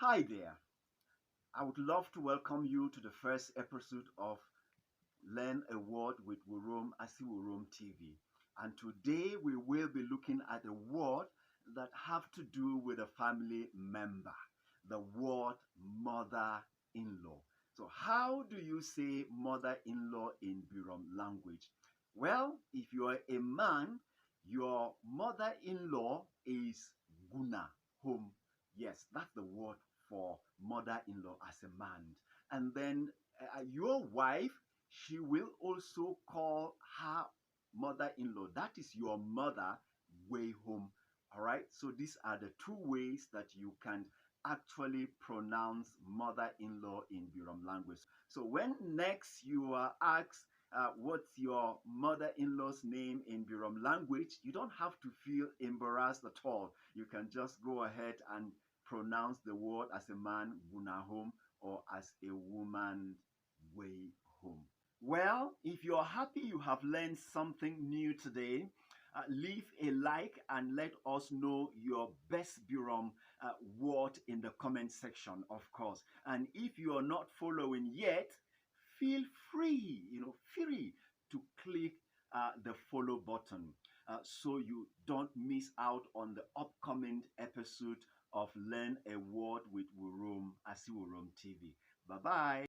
Hi there. I would love to welcome you to the first episode of Learn a Word with Wurom Wurom TV. And today we will be looking at a word that have to do with a family member, the word mother-in-law. So how do you say mother-in-law in Berom language? Well, if you are a man, your mother-in-law is Guna home. Yes, that's the word for mother-in-law as a man. And then your wife, she will also call her mother-in-law. That is your mother way home. All right. So these are the two ways that you can actually pronounce mother-in-law in Birom language. So when next you are asked what's your mother-in-law's name in Birom language, you don't have to feel embarrassed at all. You can just go ahead and pronounce the word as a man, Gunahom, or as a woman, way home. Well, if you're happy you have learned something new today, leave a like and let us know your best Birom word in the comment section, of course. And if you are not following yet, feel free, free to click the follow button so you don't miss out on the upcoming episode of Learn a Word with Wurom Wurom TV. Bye bye.